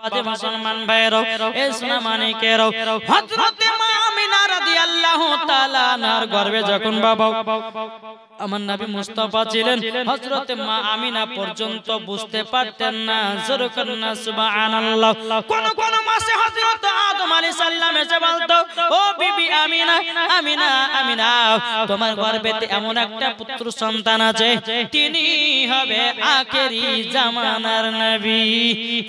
বাবাজি মুসলমান ভাইরা এই সোনা মানিকেরা হযরতে মা আমিনা রাদিয়াল্লাহু তাআলা আনহার গর্ভে যখন বাবা আমার নবী মুস্তাফা ছিলেন হযরতে মা আমিনা পর্যন্ত বুঝতে পারতেন না জোরে করুন না সুবহানাল্লাহ কোন কোন মাসে হযরত আদম আলাইহিস সালাম এসে বলতো ও বিবি আমিনা আমিনা আমিনা তোমার গর্ভেতে এমন একটা পুত্র সন্তান আছে তিনি হবে আখেরি জামানার নবী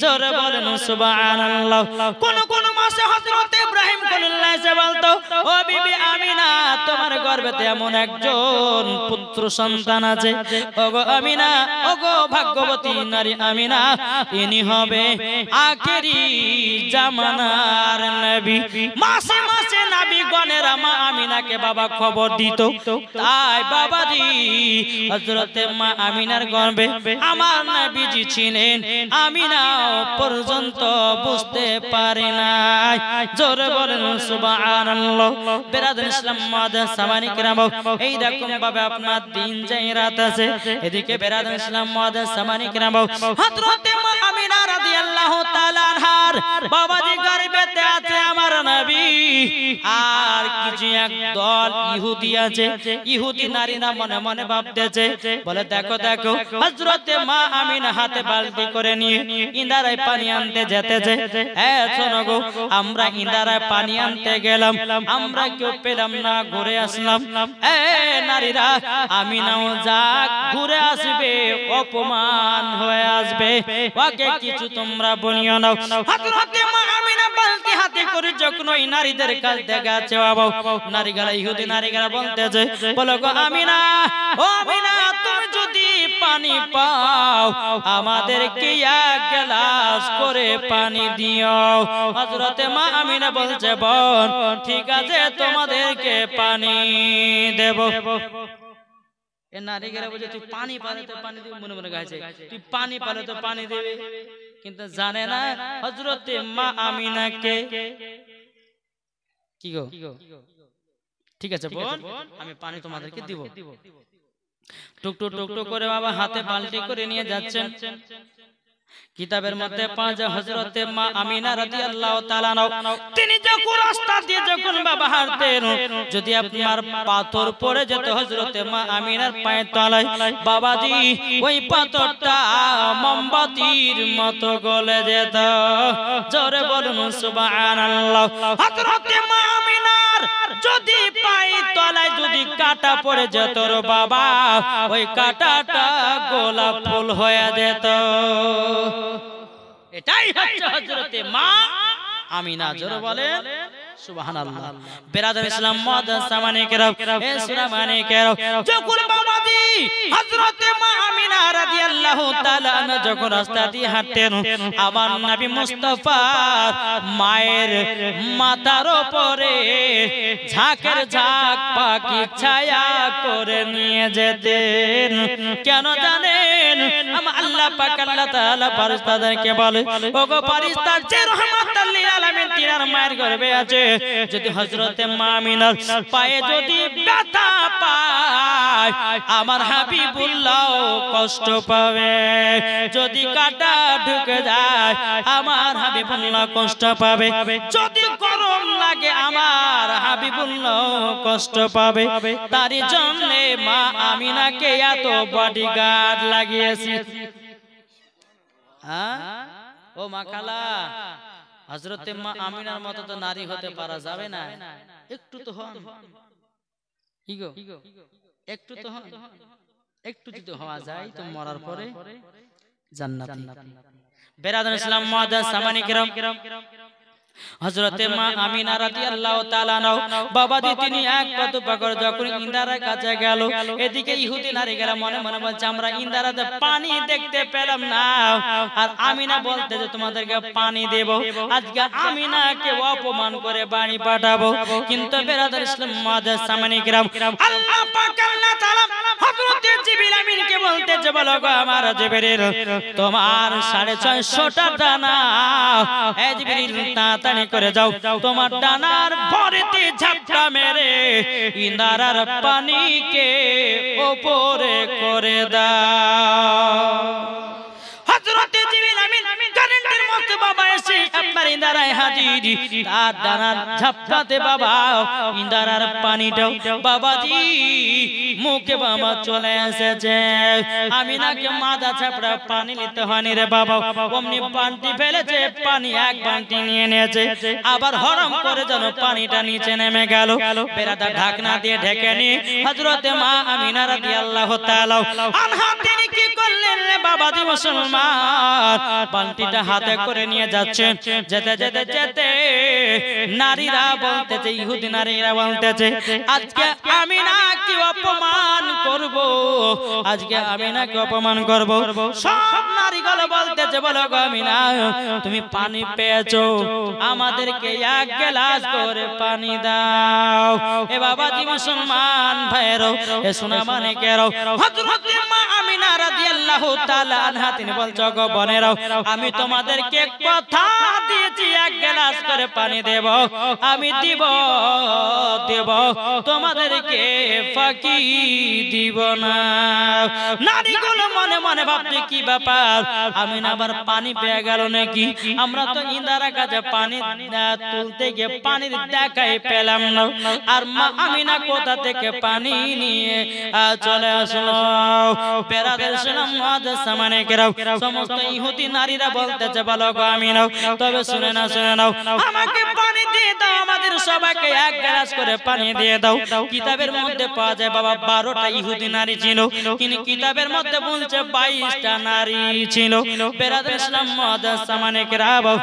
জোরে বলেন সুবহানাল্লাহ কোন কোন মাসে হযরত ইব্রাহিম খলিলুল্লাহ এসে বলতো ও বিবি আমিনা তোমার গর্ভেতে এমন একজন পুত্র সন্তান আছে ওগো আমিনা ওগো ভাগ্যবতী নারী আমিনা ইনি হবে আখেরি জামানার নবী মাসে মাসে নবীগণেরা মা আমিনাকে বাবা খবর দিত তাই বাবাজি হযরতে মা আমিনার গর্ভে আমার নবীজি ছিলেন আমিনা পর্যন্ত বুঝতে পারে না জোরে বলেন সুবহানাল্লাহ বিরাদর ইসলাম মুআদ্দাস সামানি کرام এই রকম ভাবে আপনার দিন যায় রাত আছে এদিকে বিরাদর ইসলাম মুআদ্দাস সামানি کرام হযরতে মা আমিনা রাদিয়াল্লাহু তাআলা আনহার বাবাজি গর্ভেতে আছে আমার নবী আর কিছু এক দল ইহুদি আছে ইহুদি নারীরা মনে মনে ভাবতেছে বলে দেখো দেখো হযরতে মা আমিনা হাতে বালতি করে নিয়ে ইন্দারায় পানি আনতে যেতেছে শোনো গো আমরা ইন্দারায় পানি আনতে গেলাম আমরা কেউ পেলাম না ঘুরে আসলাম নারীরা আমিনাও যাক ঘুরে আসবে অপমান হয়ে আসবে ওকে কিছু তোমরা বলিও না হযরতে মা আমিনা বালতি হাতে করে যখন ওই নারীদের কাছ থেকে আছে বাবা নারীরা ইহুদি নারীরা বলতেছে বলো গো আমিনা ও আমিনা তুমি যদি পানি পাও আমাদেরকে এক গ্লাস করে পানি দিও হযরতে মা আমিনা বলছে বোন ঠিক আছে তোমাদেরকে পানি দেব এ নারীরা বলে তুই পানি পালে তো পানি দিবি মনে মনে গাইছে তুই পানি পালে তো পানি দিবি কিন্তু জানে না হযরতে মা আমিনাকে কি গো ঠিক আছে বোন আমি পানি তোমাদেরকে দিব টুকটুক টুকটুক করে বাবা হাতে বালতি করে নিয়ে যাচ্ছেন কিতাবের মধ্যে পাঁচ হযরতে মা আমিনা রাদিয়াল্লাহু তাআলা তিনি যখন রাস্তা দিয়ে যখন বাবা হাঁটতেন যদি আপনার পাথর পড়ে যেত হযরতে মা আমিনার পায়ের তলায় বাবাজি ওই পাথরটা মোমবাতির মতো গলে যেত জোরে বলুন সুবহানাল্লাহ হযরতে মা আমিনার যদি পায়ের তলায় যদি কাঁটা পড়ে যেত রে বাবা ওই কাঁটাটা গোলাপ ফুল হয়ে যেত এটাই হচ্ছে হযরতে মা আমিনা জোরে বলেন সুবহানাল্লাহ বিরাদর ইসলাম মুআদ্দাস সামানি کرام এ সুরা মানে کرام যখন বাবাজি হযরতে মা আমিনা রাদিয়াল্লাহু তাআলা আনহা যখন রাস্তা দিয়ে হাঁটতেন আমার নবী মুস্তাফা মায়ের মাথার উপরে ঝাঁকের ঝাঁক পাখি ছায়া করে নিয়ে যেতেন কেন জানেন আমার আল্লাহ পাক আল্লাহ তাআলা ফেরেশতাদেরকে বলে ওগো ফেরেশতা যে রহমাতুল লিল আলামিন তিনার মায়ের গর্ভে আছে যদি হযরতে মা আমিনার পায়ে যদি ব্যথা পায় আমার হাবিবুল্লাহ কষ্ট পাবে যদি কাঁটা ঢুকে যায় আমার হাবিবুল্লাহ কষ্ট পাবে যদি গরম লাগে আমার হাবিবুল্লাহ কষ্ট পাবে তার জন্য মা আমিনাকে এত বডিগার্ড লাগিয়েছে ও মা খালা হযরতে মা আমিনার মতো তো নারী হতে পারা যাবে না একটু তো হন কি গো একটু তো হন একটু যদি হওয়া যায় তো মরার পরে জান্নাত বিরাদর ইসলাম মুআদ্দাস সামানি کرام হযরতে মা আমিনা রাদিয়াল্লাহু তাআলা আনহা বাবাজি তিনি এক পা দুপা করে যখন ইন্দারার কাছে গেল এদিকে ইহুদি নারীরা মনে মনে বলছে আমরা ইন্দারাতে পানি দেখতে পেলাম না আর আমিনা বলতে যে তোমাদেরকে পানি দেব আজকে আমিনাকে অপমান করে বাড়ি পাঠাবো কিন্তু বিরাদর ইসলাম মুআদ্দাস সামানি کرام আল্লাহ পাক আল্লাহ তাআলা হযরতে জিবরিল আমিনকে বলতে যে বলো গো আমার জিবরিল তোমার 650টা ডানা এ জিবরিল তাড়াতাড়ি করে যাও তোমার ডানার ভরেতে ঝাপটা মেরে ইন্দারার পানিকে উপরে করে দাও হযরতে জিবরিল আমিন কারেন্টের মতো বাবা এসে একবার ইন্দারায় হাজির তার ডানার ঝাপটাতে বাবা ইন্দারার পানিটাও বাবাজি মুখে বাবা চলে এসেছে আমিনাকে মাথা চাপড়া পানি নিতে হয়নি রে বাবা অমনি বালতি ফেলেছে পানি এক বালতি নিয়ে নিয়েছে আবার হরম করে যেন পানিটা নিচে নেমে গেল বেরাদা ঢাকনা দিয়ে ঢেকে নিয়ে হযরতে মা আমিনা রাদিয়াল্লাহু তাআলা আনহা তিনি কি করলেন রে বাবাজি মুসলমান বালতিটা হাতে করে নিয়ে যাচ্ছেন যেতে যেতে যেতে নারীরা বলতেছে ইহুদি নারীরা বলতেছে আজকে আমিনা কি অপমান করব আজকে আমিনাকে অপমান করব সব নারীগুলো বলতেছে বলো গো আমিনা তুমি পানি পেয়েছো আমাদেরকে এক গ্লাস করে পানি দাও এ বাবাজি মুসলমান ভাইরো এ সোনা মানিকেরও হযরত মা আমিনা রাদিয়াল্লাহু তাআলা আনহা তিনি বলছো গো বোনেরাও আমি তোমাদেরকে কথা দিয়েছি এক গ্লাস করে পানি দেব আমি দিব তোমাদেরকে ফাঁকি দিব না নারীগুলো মনে মনে ভাবছে কি ব্যাপার আমিনা আবার পানি পেয়ে গেল নাকি আমরা তো ইন্দারা কাছে পানি তুলতে গিয়ে পানির দেখাই পেলাম না আর মা আমিনা কোথা থেকে পানি নিয়ে চলে আসলো বেরাদের সালাম মুআজ্জাজ সামানে কেরাও সমস্ত ইহুদি নারীরা বলতেছে বলো গো আমিনা তবে শুনে নাও আমাকে পানি দিয়ে দাও আমাদের সবাইকে এক গ্লাস করে পানি দিয়ে দাও কিতাবের মধ্যে পাওয়া যায় বাবা 12টা ইহুদি নারী ছিল কিন্তু কিতাবের মধ্যে বলছে 22টা নারী ছিল বেরাদের সালাম মুআজ্জাজ সামানে কেরাও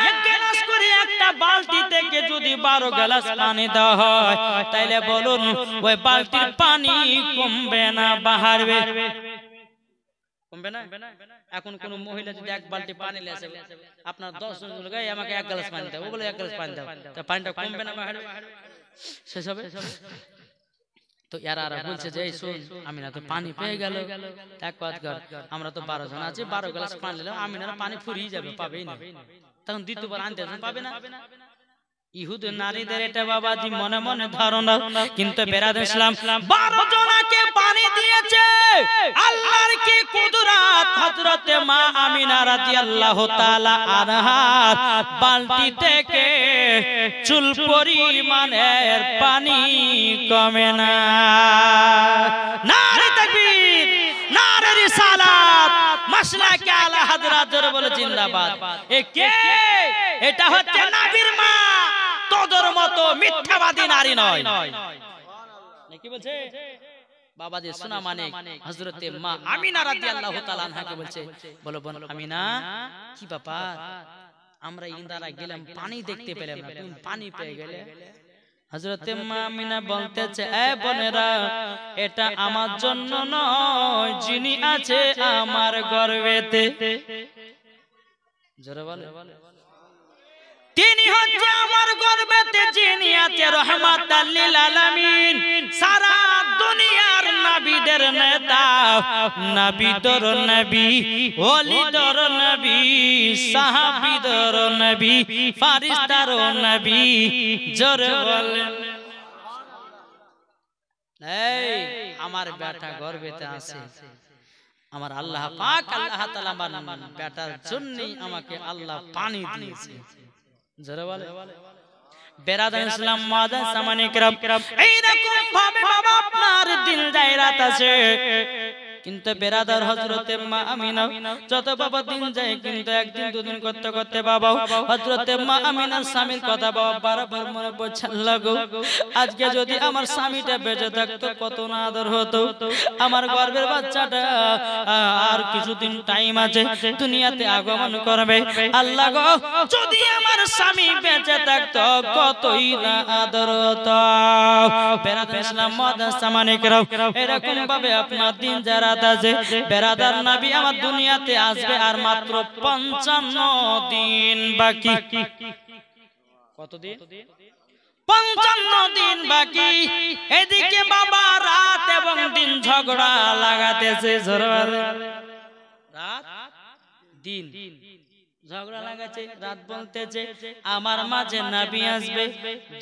এক গ্লাস করে একটা বালতি থেকে যদি 12 গ্লাস পানি দেওয়া হয় তাইলে বলুন ওই বালতির পানি কমবে না বাড়বে কমবে না এখন কোন মহিলা যদি এক বালতি পানি লেছে আপনার 10 জন লোক আমাকে এক গ্লাস পানি দাও ও বলে এক গ্লাস পানি দাও তা পানিটা কমবে না বাড়বে শেষ হবে তো ইয়ারা বলছে যে শুন আমিনা তো পানি পেয়ে গেল এক কাজ কর আমরা তো 12 জন আছি 12 গ্লাস পানি নিলাম আমিনার পানি ফুরিয়ে যাবে পাবেই না তখন দ্বিতীয়বার আনতে পাবে না ইহুদি নারীদের এটা বাবাজি মনে মনে ধারণা কিন্তু বেরাদ ইসলাম 12 জনকে পানি দিয়েছে আল্লাহর কি কুদরত হযরতে মা আমিনা রাদিয়াল্লাহু তাআলা আনহার বালতি থেকে চুল পরিমাণের পানি কমে না নারে তাকবীর নারে রিসালাত মাসলাকে আলা হযরত জোরে বলে জিন্দাবাদ এ কে এটা হচ্ছে নবীর মা তোদের মতো মিথ্যাবাদী নারী নয় কি বলছে বাবাজি শোনা মানে হযরতে মা আমিনা রাদিয়াল্লাহু তাআলা আনহাকে বলছে বলো বোন আমিনা কি ব্যাপার আমরা ইন্দারা গেলাম পানি দেখতে পেলাম না তুমি পানি পেয়ে গেলে হযরতে মা আমিনা বলতেছে এ বোনেরা এটা আমার জন্য নয় যিনি আছে আমার গর্ভেতে জোরে বলে তিনি হচ্ছে আমার গর্ভেতে যিনি আছে রহমাতাল লিল আলামিন সারা দুনিয়ার নবীদের নেতা নবীদের নবী ওলিদের নবী সাহাবীদের নবী ফেরেশতার নবী জোরে বলেন এই আমার বেটা গর্ভেতে আছে আমার আল্লাহ পাক আল্লাহ তাআলা আমার বেটার জন্যই আমাকে আল্লাহ পানি দিয়েছে জোরে বলে বেরাদার ইসলাম মুআজ্জাজ সামানে কিরাম এইরকম ভাবে বাবা আপনার দিল যায় রাত আছে কিন্তু বেরাদার হযরতে মা আমিনা যত বাবা দিন যায় কিন্তু একদিন দুদিন করতে করতে বাবা হযরতে মা আমিনার স্বামীর কথা বাবা বারবার মনে পড়ছে আল্লাহ গো আজকে যদি আমার স্বামীটা বেঁচে থাকতো কত না আদর হতো আমার গর্ভের বাচ্চাটা আর কিছুদিন টাইম আছে দুনিয়াতে আগমন করবে আল্লাহ গো যদি আমার স্বামী বেঁচে থাকতো কতই না আদর হতো বেরাদার ইসলাম মুআজ্জাজ সামানে কিরাম এরকম ভাবে আপনার দিন যারা বেরাদার নবী আমার দুনিয়াতে আসবে আর মাত্র 55 দিন বাকি কতদিন 55 দিন বাকি এদিকে বাবা রাত এবং দিন ঝগড়া লাগাতেছে রাত দিন ঝগড়া লাগাচ্ছে রাত বলতেছে আমার মাঝে নবী আসবে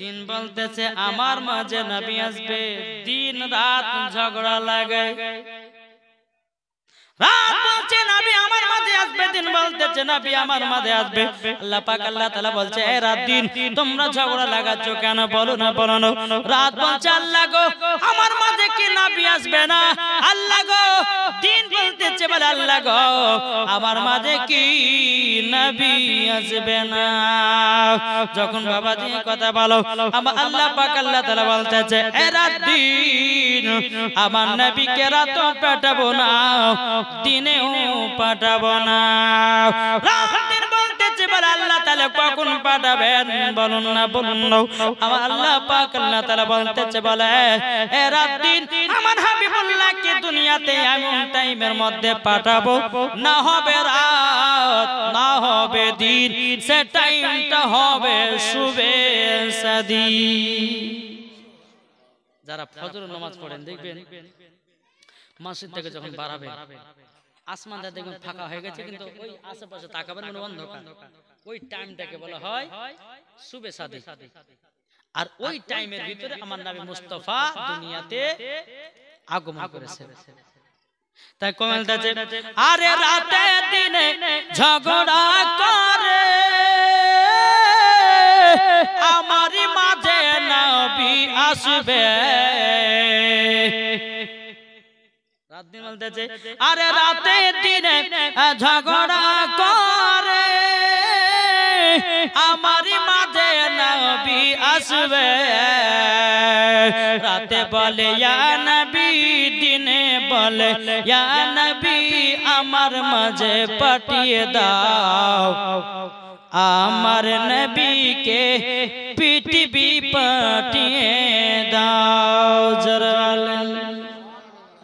দিন বলতেছে আমার মাঝে নবী আসবে দিন রাত ঝগড়া লাগায় রাত বলছে নবী আমার মাঝে আসবে, দিন বলতেছে নবী আমার মাঝে আসবে। আল্লাহ পাক আল্লাহ তাআলা বলছে এ রাত দিন তোমরা ঝগড়া লাগাচ্ছ কেন, বলো না বলো না। রাত বলছে আল্লাহ গো আমার মাঝে কি নবী আসবে না? আল্লাহ গো দিন বলতেছে বলে আল্লাহ গো আমার মাঝে কি নবী আসবে না? যখন বাবা দিয়ে কথা বলো আমার আল্লাহ পাক আল্লাহ তাআলা বলতেছে এ রাত দিন আমার নবীকে রাত পাঠাবো না, দিনেও পাঠাবো না। রাত দিন বলতেছে বলে আল্লাহ তাআলা কখন পাঠাবেন বলুন না বলুন না। আমার আল্লাহ পাক আল্লাহ তাআলা বলতেছে বলে এ রাত দিন আমার হাবিবুল্লাহকে দুনিয়াতে এমন টাইমের মধ্যে পাঠাবো না হবে রাত না হবে দিন, সে টাইমটা হবে সুবে সাদি। যারা ফজর নামাজ পড়েন দেখবেন মসজিদ থেকে যখন বাড়াবে আসমানটা দেখবেন ফাঁকা হয়ে গেছে, কিন্তু ওই আশেপাশে তাকাবেন মানে অন্ধকার, ওই টাইমটাকে বলা হয় সুবে সাদি। আর ওই টাইমের ভিতরে আমার নবী মুস্তাফা দুনিয়াতে আগমন করেছে। তাই কমেলটাছে আরে রাতে দিনে ঝগড়া করে আমারই মাঝে নবী আসবে। রাত দিন বলতেছে আরে রাতে দিনে ঝগড়া করে আমারই মাঝে নবী আসবে। রাতে বলে ইয়া নবী, দিনে বলে ইয়া নবী আমার মাঝে পাঠিয়ে দাও আমার নবীকে পৃথিবী পাঠিয়ে দাও।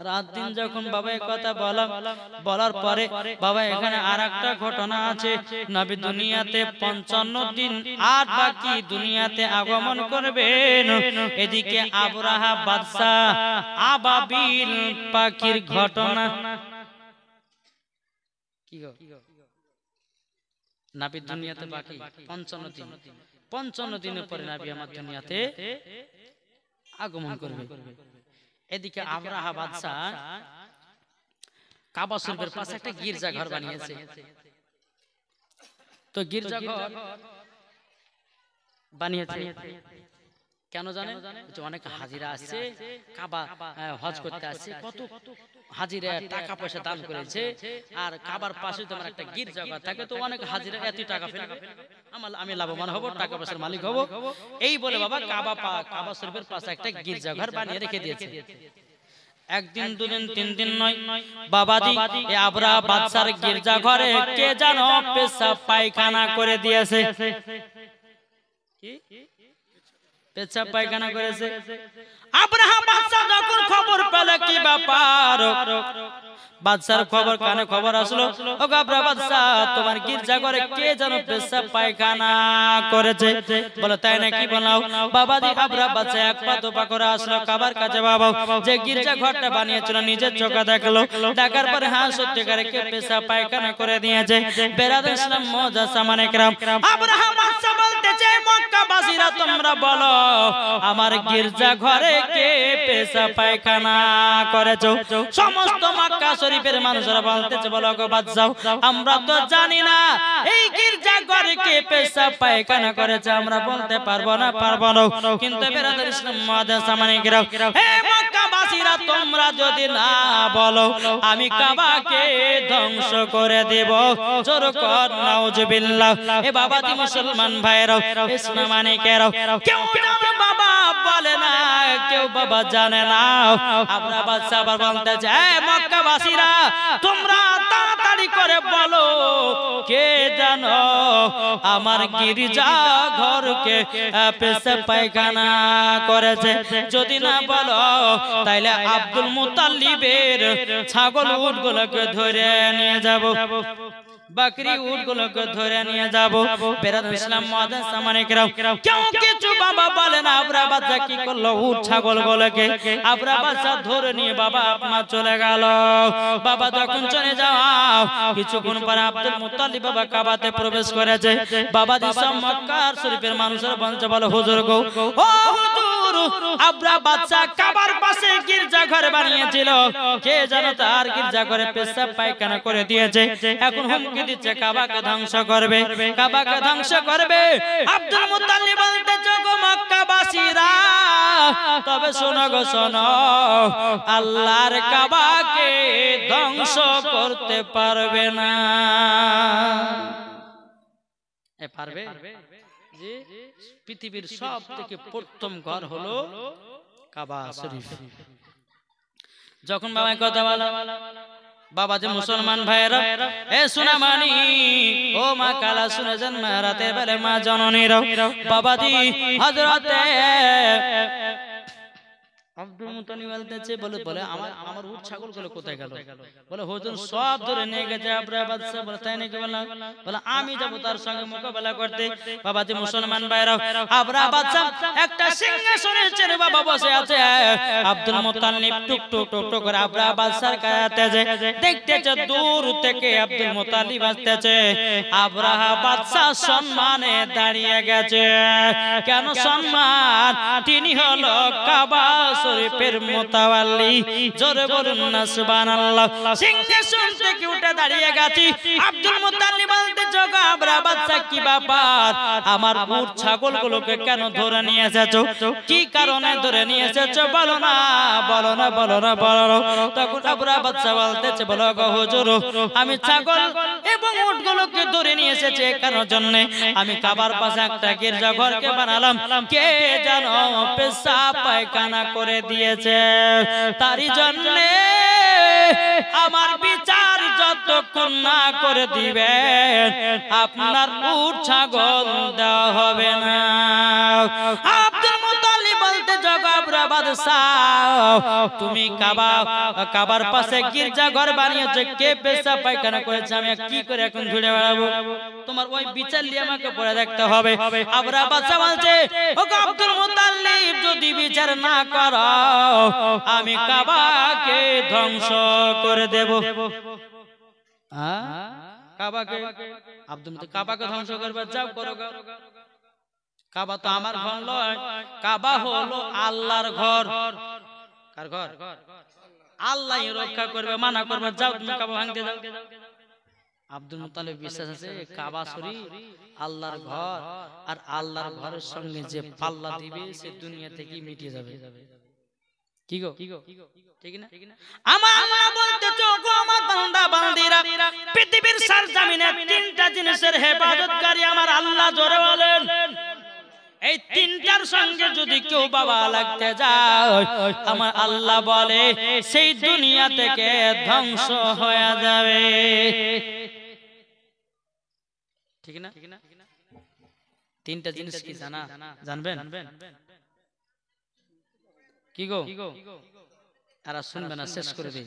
রাত দিন যখন বাবা এই কথা বলার পরে বাবা এখানে আরেকটা ঘটনা আছে। নবী দুনিয়াতে 55 দিন আর বাকি দুনিয়াতে আগমন করবেন। এদিকে আবরাহা বাদশা আবাবিল পাখির ঘটনা কি গো, নবী দুনিয়াতে বাকি 55 দিন, 55 দিনের পরে নবী আমার দুনিয়াতে আগমন করবে। এদিকে আবরাহা বাদশা কাবা শরীফের পাশে একটা গির্জা ঘর বানিয়েছে। তো গির্জা ঘর বানিয়েছে কেন জানেন? অনেক হাজিরা আসছে, কাবা হজ করতে আসছে, কত হাজিরা টাকা পয়সা দান করেছে। আর কাবার পাশে তোমার একটা গির্জা ঘর থাকে, তো অনেক হাজিরা এত টাকা ফেলবে, আমি লাভবান হব, টাকা পয়সার মালিক হব, এই বলে বাবা কাবা শরীফের পাশে একটা গির্জা ঘর বানিয়ে রেখে দিয়েছে। একদিন দুদিন তিন দিন নয় বাবাজি এই আবরাহা বাদশার গির্জা ঘরে কে জানো পেশাব পায়খানা করে দিয়েছে। কি পেশাব পায়খানা করেছে? আবরাহা বাদশা যখন খবর পেল কি ব্যাপার, বাদশার খবর কানে খবর আসলো, ও আবরাহা বাদশা তোমার গির্জা ঘরে কে যেন পেশাব পায়খানা করেছে। বলে তাই নাকি? বলাও বাবাজি। আবরাহা বাদশা এক পা দুপা করে আসলো কাবার কাছে। বাবা যে গির্জা ঘরটা বানিয়েছিল নিজের চোখে দেখলো, দেখার পরে হ্যাঁ সত্যিকারে কে পেশাব পায়খানা করে দিয়েছে। বেরাদর ইসলাম মুআজ্জাজ সামানে کرام, আবরাহা বাদশা বলতেছে মক্কাবাসীরা তোমরা বলো আমার গির্জা ঘরে কে পেশাব পায়খানা করেছো? সমস্ত মক্কা শরীফের মানুষরা বলতেছে বলো গো বাদশা আমরা তো জানি না এই গির্জা ঘরে কে পেশাব পায়খানা করেছে, আমরা বলতে পারবো না। কিন্তু বেরাদর ইসলাম মুআজ্জাজ সামানে کرام, হে মক্কাবাসীরা তোমরা যদি না বলো আমি কাবাকে ধ্বংস করে দেব। জোর কর নাউজুবিল্লাহ। এ বাবাজি মুসলমান ভাইরা ইসলামানে কেরাও, কেউ জানে বাবা বলে না, কেউ বাবা জানে না। আবরাহা বাদশা আবার বলতে যায় মক্কাবাসীরা তোমরা তাড়াতাড়ি করে বলো কে জানো আমার গির্জা ঘরকে পেশাব পায়খানা করেছে। যদি না বলো তাইলে আব্দুল মুত্তালিবের ছাগল উটগুলোকে ধরে নিয়ে যাব, बकरी उठ गुलो को धोरे निये जाबो। बेरादर इस्लाम मुआज्जाज सामने कराओ, क्यों किछु बाबा बोले ना आबराहा बादशाह की करलो उठ ছাগল গুলোকে। আবরাহা বাদশা ধরে নিয়ে বাবা আপনা চলে গেল। বাবা যখন চলে যাও কিছুক্ষণ পরে আব্দুল মুত্তালিব বাবা কাবাতে প্রবেশ করেছে। বাবা দিশা মক্কা শরীফের মানুষের বলছে বলে হুজুর গো, ও হুজুর হুজুর আবরা বাদশা কাবার পাশে গির্জা ঘর বানিয়েছিল, কে জানো তার গির্জা ঘরে পেশাব পায়খানা করে দিয়েছে, এখন হুমকি দিচ্ছে কাবাকে ধ্বংস করবে, কাবাকে ধ্বংস করবে। আব্দুল মুত্তালিব বলতেছে গো মক্কাবাসীরা, তবে শোনো গো শোনো, আল্লাহর কাবাকে ধ্বংস করতে পারবে না। এ পারবে? জি, পৃথিবীর সব থেকে প্রথম ঘর হলো কাবা শরীফ। যখন বাবা কথা বলা, বাবা যে মুসলমান ভাইরা এ সোনামানি ও মা কালা শুনেছেন, মা রাতের বেলা মা জননীরাও বাবাজি হযরতে আব্দুল মুত্তালিব বলতেছে, বলে আমার উট ছাগল গুলো কোথায় গেল? বলে হুজুর সব ধরে নিয়ে গেছে আবরা বাদশা। বলে তাই নাকি? বলে আমি যাব তার সঙ্গে মোকাবেলা করতে। বাবাজি মুসলমান ভাইরা, আবরা বাদশা একটা সিংহাসনে চেয়ে বাবা বসে আছে, আব্দুল মুত্তালিব টুক টুক টুক টুক করে আবরা বাদশার কাছে দেখতেছে, দূর থেকে আব্দুল মুত্তালিব আসতেছে, আবরা বাদশা সম্মানে দাঁড়িয়ে গেছে। কেন সম্মান? তিনি হলো কাবা শরীফের মুতাওয়াল্লি। জোরে বলুন না সুবহানাল্লাহ। সিংহাসন থেকে উঠে দাঁড়িয়ে গেছি। আব্দুল মুত্তালিব বলতে, জগা আবরা বাদশা কি ব্যাপার? আমার উট ছাগলগুলোকে কেন ধরে নিয়ে এসেছো? কি কারণে ধরে নিয়ে এসেছো? বলো না, বলো না, বলো না, বলো না। তখন আবরা বাদশা বলতেছে, বলো গো হুজুর, আমি ছাগল এবং উটগুলোকে ধরে নিয়ে এসেছি কারণ জন্য আমি কাবার পাশে একটা গির্জা ঘরকে বানালাম, কে জানো পেশাব পায়খানা করে দিয়েছে, তারই জন্য আমার বিচার যতক্ষণ না করে দিবেন আপনার উট ছাগল দেওয়া হবে না। আব্দুল মুত্তালিব বলতে, জগাবরা বাদশা তুমি কাবার পাশে গির্জা ঘর বানিয়েছো, কে পেশাব পায়খানা করেছে, আমি কি করে এখন ঘুরে বেড়াবো? তোমার ওই বিচার নিয়ে আমাকে পড়ে দেখতে হবে। আবরা বাদশা বলছে, ও আব্দুল মুত্তালিব, যদি বিচার না করো আমি কাবাকে ধ্বংস করে দেব। কাবাকে আব্দুল মুত্তালিব কাবাকে ধ্বংস করবে, যাও করো। কাবা তো আমার ঘর নয়, কাবা হলো আল্লাহর ঘর। কার ঘর? আল্লাহই রক্ষা করবে, মানা করবে, যাও তুমি কাবা ভাঙতে যাও। আব্দুল মুত্তালিব বিশ্বাস আছে কাবা শরীফ আল্লাহর ঘর, আর আল্লাহর ঘরের সঙ্গে যে পাল্লা দিবে সে দুনিয়া থেকে মিটিয়ে যাবে। কি গো ঠিক না? আমরা বলতেছো গো আমার বান্দা বান্দিরা, পৃথিবীর সরজমিনে তিনটা জিনিসের হেফাজতকারী আমার আল্লাহ। জোরে বলেন, এই তিনটার সঙ্গে যদি কেউ বাবা লাগতে যায়, আমার আল্লাহ বলে সেই দুনিয়া থেকে ধ্বংস হয়ে যাবে। ঠিক না? তিনটা জিনিস কি জানবেন? কি গো? আর শুনবে না, শেষ করে দিই।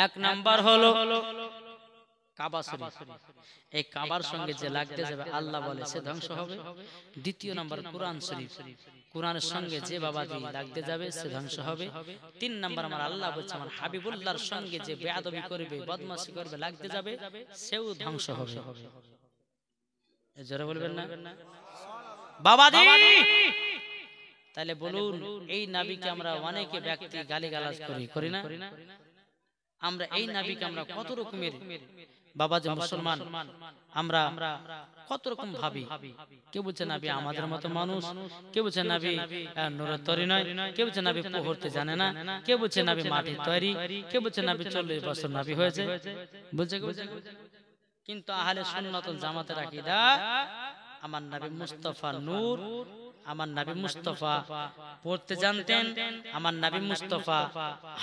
এক নাম্বার হলো কাবা শরীফ। এই কাবার সঙ্গে যে লাগতে যাবে আল্লাহ বলে সে ধ্বংস হবে। দ্বিতীয় নাম্বার কুরআন শরীফ, কুরআনের সঙ্গে যে বাবাজি লাগতে যাবে সে ধ্বংস হবে। তিন নাম্বার আমার আল্লাহ বলছে আমার হাবিবুল্লাহর সঙ্গে যে বেয়াদবি করবে, বদমাশি করবে, লাগতে যাবে সেও ধ্বংস হবে। জোরে বলবেন না বাবাজি? তাহলে বলুন, এই নবীকে আমরা অনেকে ব্যক্তি গালিগালাজ করি না? আমরা এই নবীকে আমরা কত রকমের বাবাজি মুসলমান আমরা কত রকম ভাবি। কেউ বলছে নবী আমাদের মতো মানুষ, কেউ বলছে নবী নূরের তৈরি নয়, কেউ বলছে নবী পড়তে জানে না, কেউ বলছে নবী মাটির তৈরি, কেউ বলছে নবী 40 বছর নবী হয়েছে বলছে। কিন্তু আহলে সুন্নাত ওয়াল জামাতের আকীদা আমার নবী মুস্তাফা নূর, আমার নবী মুস্তাফা পড়তে জানতেন, আমার নবী মুস্তাফা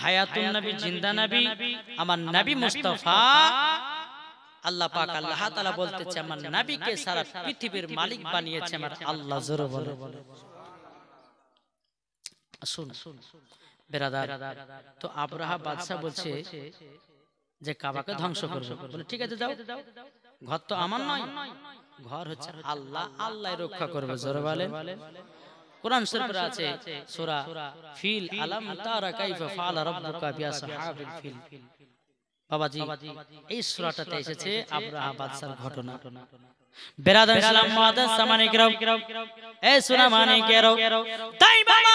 হায়াতুন নবী, জিন্দা নবী, আমার নবী মুস্তাফা আল্লাহ পাক আল্লাহ তাআলা বলতেছে আমার নবীকে সারা পৃথিবীর মালিক বানিয়েছে আমার আল্লাহ। জোরে বলে শুন বেরাদার। তো আবরাহা বাদশা বলছে যে কাবাকে ধ্বংস করবে। বলে ঠিক আছে যাও, ঘর তো আমার নয়, ঘর হচ্ছে আল্লাহ, আল্লাহ রক্ষা করবে। জোরে বলে কুরআন শরীফে আছে সূরা ফিল, আলাম তারা কাইফা ফাআলা রাব্বুকা বিআসহাবিল ফিল। বাবাজি এই সূরাটাতে এসেছে আব্রাহা বাদশার ঘটনা। বেরাদার ইসলাম মুআদ্দাস সামানে কিরাম, এই শোনা মানে কেরো, তাই বাবা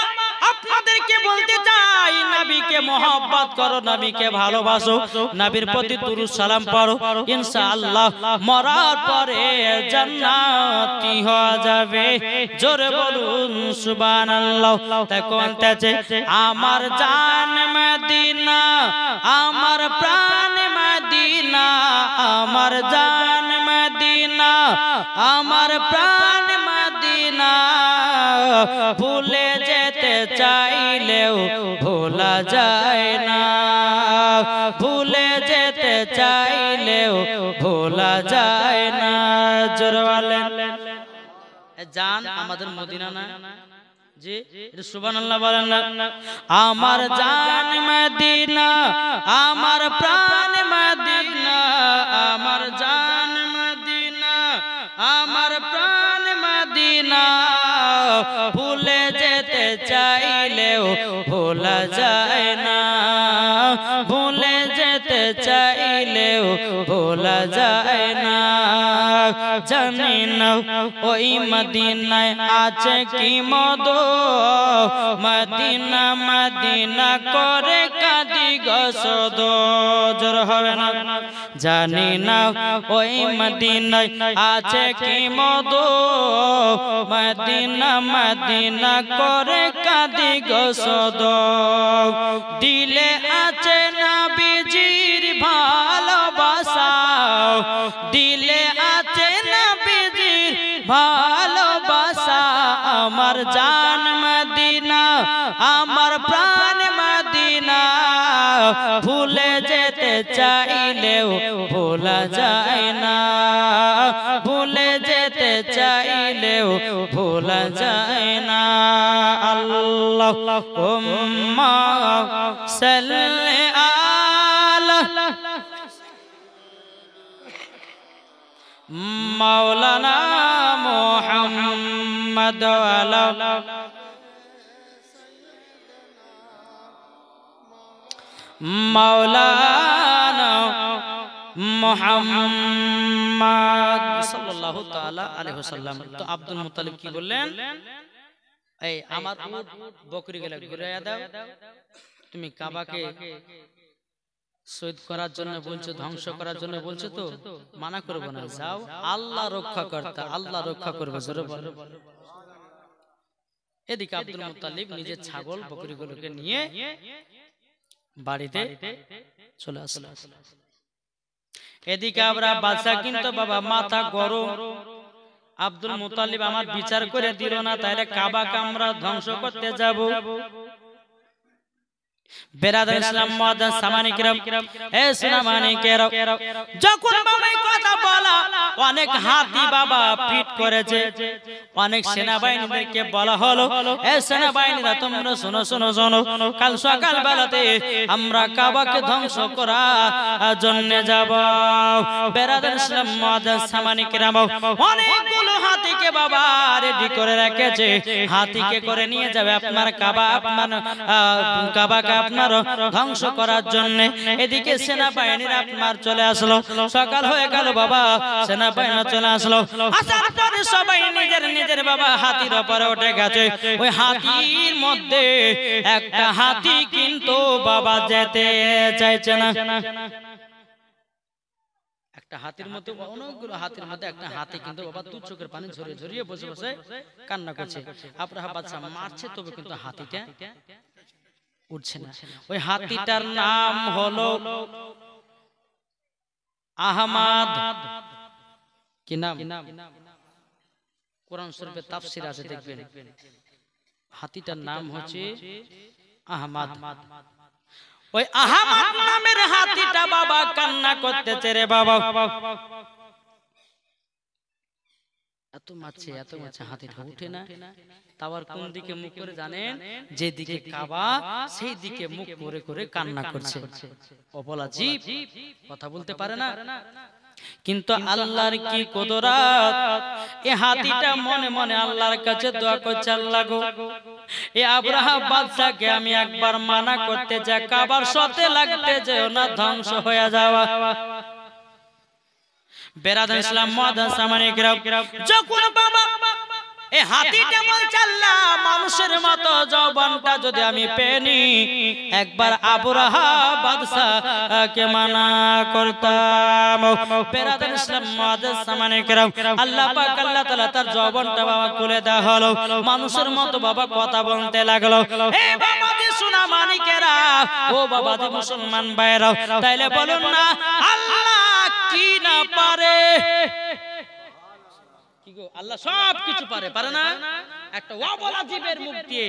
আপনাদেরকে বলতে চাই নবীকে মহব্বত করো, নবীকে ভালোবাসো, নবীর প্রতি দুরূদ সালাম পড়ো, ইনশাআল্লাহ মরার পরে জান্নাতি হওয়া যাবে। জোরে বলুন সুবহানাল্লাহ। তাই কোনটাছে আমার জান মদিনা, আমার প্রাণ মদিনা, আমার জান মদিনা, আমার প্রাণ মদিনা, ভুলে যেতে চাইলেও ভোলা যায় না, ভুলে যেতে চাইলেও ভোলা যায় না। জোরে বলেন জান আমাদের মদিনা না জি, সুবহানাল্লাহ বলেন না। আমার জান মদিনা, আমার প্রাণ মদিনা, আমার জান মদিনা, আমার প্রাণ মদিনা, ভুলে যেতে চাইলেও ভোলা যায় না, ভুলে যেতে চাইলেও ভোলা যায় না। জানি না ওই মদিনায় আছে কি মধু, মদিনা মদিনা করে কাঁদি গো শুধু। জোর হবে না। জানি না ওই মদিনায় আছে কি মধু, মদিনা মদিনা করে কাঁদি গো শুধু। দিলে আছে নবীজির ভালোবাসা, দিলে আছে নবীজির ভালোবাসা, আমার জান মদিনা, আমার প্রাণ মদিনা, ভুলে যেতে চাইলেও ভোলা যায় না, ভুলে যেতে চাইলেও ভোলা যায় না। আল্লাহুম্মা সাল্লি আলা মাওলানা মুহাম্মদ ওয়ালা মাওলানা মুহাম্মদ সাল্লাল্লাহু তাআলা আলাইহি ওয়াসাল্লাম। তো আব্দুল মুত্তালিব কি বললেন, এই আমার উট বকরি গেলে ঘুরাইয়া দাও, তুমি কাবাকে শহীদ করার জন্য বলছো, ধ্বংস করার জন্য বলছো, তো মানা করবো না, যাও, আল্লাহ রক্ষা করতে, আল্লাহ রক্ষা করবে। জোরে বলো। এদিকে আব্দুল মুত্তালিব নিজের ছাগল বকরিগুলোকে নিয়ে বাড়িতে চলে আসলো। এদিকে আমরা বাদশা কিন্তু বাবা মাথা গরম, আব্দুল মুত্তালিব আমার বিচার করে দিল না, তাহলে কাবাকে আমরা ধ্বংস করতে যাব। বেরাদার ইসলাম মুআদ্দাস সামানি কিরাম, এ সোনা মানিকেরা, যখন বাবা কথা বলা অনেক হাতি বাবা ফিট করেছে, অনেক সেনাবাহিনীদেরকে বলা হলো, এ সেনাবাহিনীরা তোমরা শোনো শোনো শোনো, কাল সকাল বেলাতে আমরা কাবাকে ধ্বংস করার জন্য যাব। বেরাদার ইসলাম মুআদ্দাস সামানি কিরাম, অনেকগুলো হাতিকে বাবা রেডি করে রেখেছে, হাতিকে করে নিয়ে যাবে আপনার কাবা, আপনার কাবাকে আপনার ধ্বংস করার জন্য। এদিকে সেনাবাহিনীরা আপনার চলে আসলো, সকাল হয়ে গেল বাবা, সেনাবাহিনী চলে আসলো, আসার পরে সবাই নিজের নিজের বাবা হাতির উপরে উঠে গেছে। ওই হাতির মধ্যে একটা হাতি কিন্তু বাবা যেতে চাইছে না। একটা হাতির মধ্যে অনেকগুলো হাতির মধ্যে একটা হাতি কিন্তু বাবা দু চোখের পানি ঝরিয়ে ঝরিয়ে বসে বসে কান্না করছে। আব্রাহা বাদশা মারছে, তবে কিন্তু হাতিটা উঠছে না। ওই হাতিটার নাম হলো আহমদ। কি নাম? কোরআন শরীফে তাফসীর আছে, দেখবেন হাতিটার নাম হচ্ছে আহমদ। ওই আহমদ নামের হাতিটা বাবা কান্না করতেছে রে বাবা, এত মারছে এত মারছে, হাতিটা উঠে না। তাওয়ার কোন দিকে মুখ করে জানেন? যে দিকে কাবা সেই দিকে মুখ করে করে কান্না করছে। অবলা জীব কথা বলতে পারে না। কিন্তু আল্লাহর কি কুদরত, এই হাতিটা মনে মনে আল্লাহর কাছে দোয়া করছে, আল্লাহ গো এই আব্রাহা বাদশাকে আমি একবার মানা করতে চাই, কাবার সাথে লাগতে যেও না, ধ্বংস হয়ে যাওয়া। বেরাদার ইসলাম মুআজ্জাজ সামানে কিরাম, যখন বাবা এই হাতিটা বলছে আল্লাহ মানুষের মতো জবানটা যদি আমি পেনি, একবার আব্রাহা বাদশাকে মানা করতাম। বেরাদার ইসলাম মুআজ্জাজ সামানে কিরাম, আল্লাহ পাক আল্লাহ তাআলা তার জবানটা বাবা খুলে দেওয়া হলো, মানুষের মতো বাবা কথা বলতে লাগলো। এ বাবা দি সোনা মানিকেরা, ও বাবা দি মুসলমান ভাইরা, তাইলে বলুন না আল্লাহ কি না পারে? আল্লাহ সব কিছু পারে, পারে না? একটা অবলা জীবের মুখ দিয়ে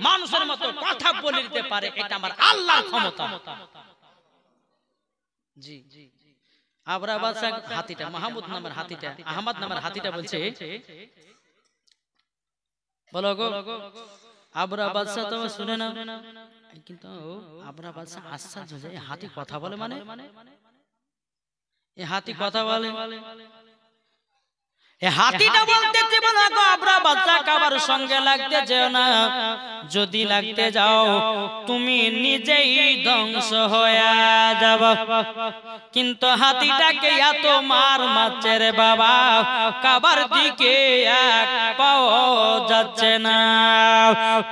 মানুষের মতো কথা বলে দিতে পারে, এটা আমার আল্লাহর ক্ষমতা। জি আব্রাহা বাদশা হাতিটা, মাহমুদ নামের হাতিটা, আহমদ নামের হাতিটা বলছে, বলো গো আব্রাহা বাদশা তুমি শুনে নাও। কিন্তু আব্রাহা বাদশা আশ্চর্য হয়ে যায়, হাতি কথা বলে মানে? এই হাতি কথা বলে? হাতিটা বলতেছে বলো গো আব্রাহা বাদশা কাবার সঙ্গে লাগতে যেও না, যদি লাগতে যাও তুমি নিজেই ধ্বংস হয়ে যাবে। কিন্তু হাতিটাকে এত মার মারছে রে বাবা, কাবার দিকে এক পাও যাচ্ছে না,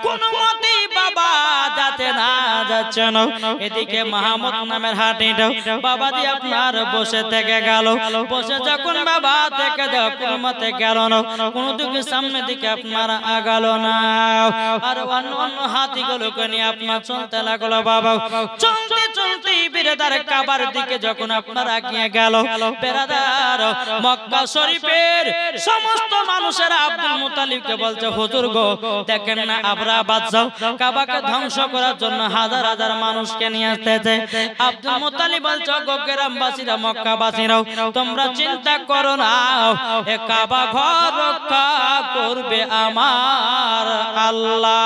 কোন মতেই বাবা যাচ্ছে না, যাচ্ছে না। এদিকে মাহমুদ নামের হাতিটা বাবা দিয়ে আপনার বসে থেকে গেল, বসে যখন বাবা থেকে যাও মতে গেল না, কোন দিকে সামনে দিকে আপনার আগাল না, আর অন্য অন্য হাতিগুলোকে নিয়ে আপনার চলতে লাগলো বাবা। চলতে চলতে বিরাদার কাবার দিকে যখন আপনার আগিয়ে গেল, বিরাদার মক্কা শরীফের সমস্ত মানুষেরা আব্দুল মুত্তালিবকে বলছে, হুজুর গো দেখেন না আব্রাহা বাদশা কাবাকে ধ্বংস করার জন্য হাজার হাজার মানুষকে নিয়ে আসতেছে। আব্দুল মুত্তালিব বলছে, গো গ্রামবাসীরা মক্কাবাসীরাও তোমরা চিন্তা করো না, কাবা ঘর রক্ষা করবে আমার আল্লাহ।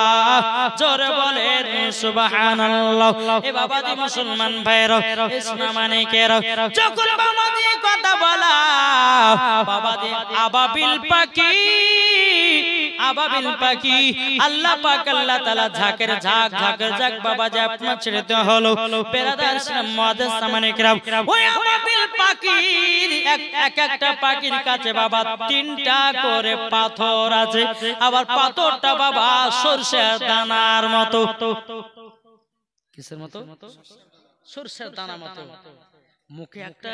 জোরে বলেন সুবহানাল্লাহ। এ বাবাজি মুসলমান ভাইরা, ইসলাম মানিকেরা, যখন বাবাজি কথা বলা, বাবাজি আবাবিল পাখি, আবাবিল পাখি আল্লাহ পাক আল্লাহ তাআলা ঝাঁকের ঝাঁক, ঝাঁকের ঝাঁক বাবাজি আপনার ছেড়ে দেওয়া হলো। বেরাদার ইসলাম মুআজ্জাজ সামানে কিরাম, ওই আবাবিল পাখির এক একটা পাখির কাছে বাবা তিনটা করে পাথর আছে, আবার পাথরটা বাবা সরষের দানার মতো। কিসের মতো? সরষের দানার মতো। মুখে একটা,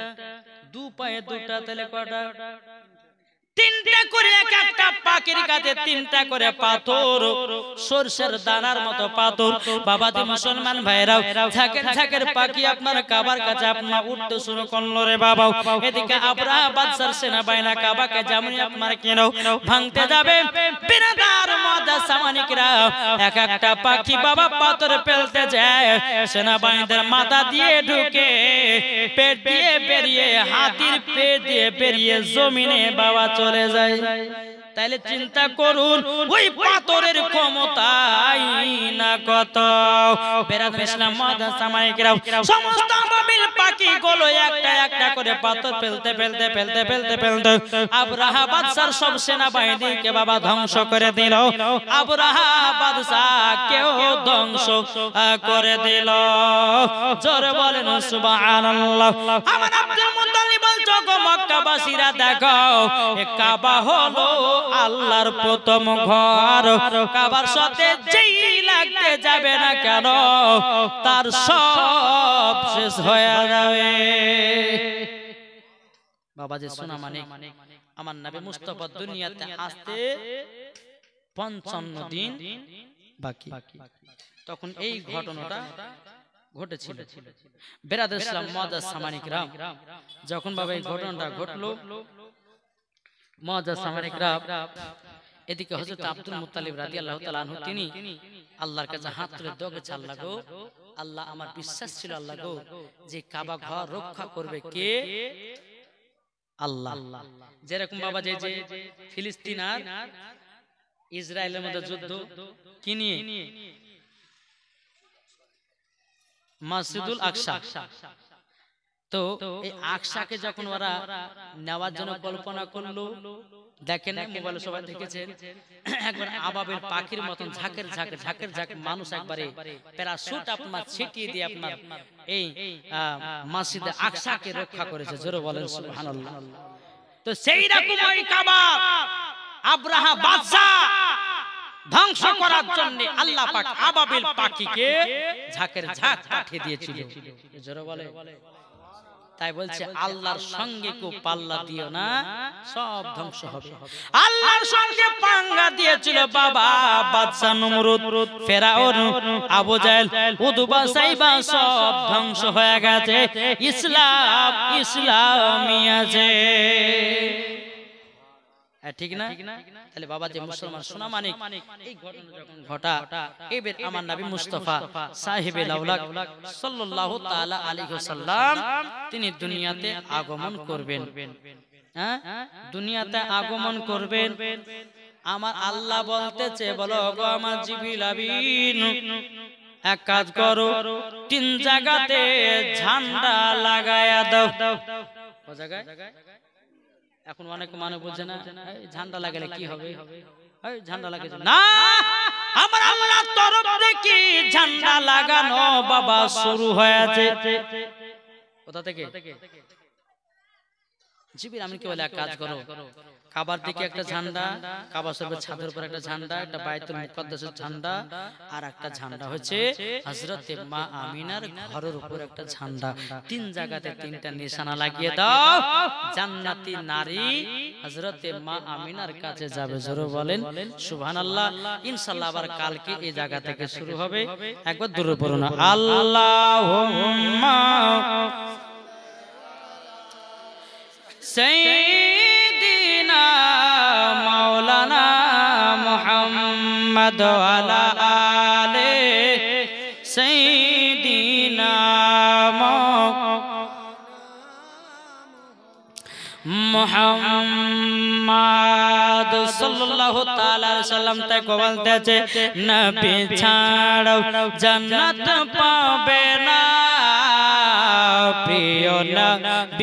দু পায়ে দুটা, তাহলে কয়টা? তিনটা করে এক একটা পাখির কাছে তিনটা করে পাথর, সরষের দানার মতো পাথর। বাবাজি মুসলমান ভাইরাও, ঝাঁকের ঝাঁকের পাখি আপনার কাবার কাছে আপনার উঠতে শুরু করলো রে বাবা। এদিকে আব্রাহা বাদশার সেনাবাহিনী কাবাকে যেমন আপনার কেন ভাঙতে যাবে, বিরাদার মুআজ্জাজ সামানিকরা এক একটা পাখি বাবা পাথর ফেলতে যায়, সেনাবাহিনীদের মাথা দিয়ে ঢুকে পেট দিয়ে বেরিয়ে, হাতির পেট দিয়ে বেরিয়ে জমিনে বাবা চলে যায়। তাইলে চিন্তা করুন ওই পাথরের ক্ষমতাই না কত। বেরাদার ইসলাম মুআজ্জাজ সামানিকরা, সমস্ত আবাবিল পাখিগুলো একটা একটা করে পাথর ফেলতে ফেলতে ফেলতে ফেলতে ফেলতে আব্রাহা বাদশার সব সেনাবাহিনীকে বাবা ধ্বংস করে দিল। আব্রাহা বাদশাকেও ধ্বংস করে দিল। জোরে বলেন সুবহানাল্লাহ। আমার আব্দুল মুত্তালিব বলছো, গো মক্কাবাসীরা দেখো, এ কাবা হলো আল্লাহর প্রথম ঘর, কাবার সাথে যেই লাগতে যাবে না কেন তার সব শেষ হয়ে যাবে। বাবাজি সোনা মানিক, আমার নবী মুস্তাফা দুনিয়াতে আসতে 55 দিন বাকি, তখন এই ঘটনাটা ঘটেছিল। বেরাদার ইসলাম মুআজ্জাজ সামানিকরা, যখন বাবা এই ঘটনাটা ঘটলো, মুআজ্জাজ সামানিকরা এদিকে হযরত আব্দুল মুত্তালিব রাদিয়াল্লাহু তাআলা আনহু তিনি আল্লাহর কাছে হাত তুলে দোয়া করছে, আল্লাহ গো, আল্লাহ আমার বিশ্বাস ছিল আল্লাহ গো যে কাবা ঘর রক্ষা করবে কে? আল্লাহ। যেরকম বাবা যে ফিলিস্তিন আর ইসরায়েলের মধ্যে যুদ্ধ কি নিয়ে? মসজিদুল আকসা। তো এই আকসাকে যখন ওরা নেওয়ার জন্য কল্পনা করলো, দেখেন মোবাইলে সবাই দেখেছেন, একবার আবাবিল পাখির মতন ঝাঁকের ঝাঁকের ঝাঁকের ঝাঁক মানুষ একবারে প্যারাশুট আপনার ছিটিয়ে দিয়ে আপনার এই মসজিদে আকসাকে রক্ষা করেছে। জোরে বলেন সুবহানাল্লাহ। তো সেই রকম ওই কাবা আব্রাহা বাদশা ধ্বংস করার জন্য আল্লাহ পাক আবাবিল পাখিকে ঝাঁকের ঝাঁক পাঠিয়ে দিয়েছিল। জোরে বলে। তাই বলছে আল্লাহর সঙ্গে কেউ পাল্লা দিও না, সব ধ্বংস হবে। আল্লাহর সঙ্গে পাঙ্গা দিয়েছিল বাবা বাদশা নমরুদ, ফেরাউন, আবু জাহেল, উতবা, সাইবা সব ধ্বংস হয়ে গেছে। ইসলাম ইসলামই আছে, ঠিক না? তাহলে বাবা যে মুসলমান সোনা মানিক, এই ঘটনা যখন ঘটা, এবার আমার নবী মুস্তাফা সাহেবে লাউলাক সাল্লাল্লাহু তাআলা আলাইহি ওয়াসাল্লাম তিনি দুনিয়াতে আগমন করবেন। হ্যাঁ, দুনিয়াতে আগমন করবেন। আমার আল্লাহ বলতেছে, বলো গো আমার জিবরিল আমিন, এক কাজ করো, তিন জায়গাতে ঝান্ডা লাগায়া দাও। কোন জায়গায়? এখন অনেক মানুষ বলছে না ঝান্ডা লাগালে কি হবে, ঝান্ডা লাগে না। আমার আল্লাহর তরফ থেকে ঝান্ডা লাগানো বাবা শুরু হয়েছে। কোথা থেকে? জিবরিল আমিনকে বলে এক কাজ করো, কাবার দিকে একটা ঝান্ডা, কাবা শরীফের ছাদের উপর একটা ঝান্ডা, একটা বাইতুল মুকাদ্দাসের ঝান্ডা, আর একটা ঝান্ডা হচ্ছে হযরতে মা আমিনার ঘরের উপর একটা ঝান্ডা। তিন জায়গাতে তিনটা নিশানা লাগিয়ে দাও, জান্নাতি নারী হযরতে মা আমিনার কাছে যাবে। জোরে বলেন সুবহানাল্লাহ। ইনশাআল্লাহ আবার কালকে এই জায়গা থেকে শুরু হবে। একবার দূরে পড়ুন, আল্লাহুম্মা সাইয়্যিদিনা মাওলানা মুহাম্মদ ওয়ালা আলে সাইয়্যিদিনা মুহাম্মদ সাল্লাল্লাহু তাআলা আলাইহি সাল্লাম তাই বলতেছে, নবী ছাড়াও জান্নাত পাবে না প্রিয় নবী।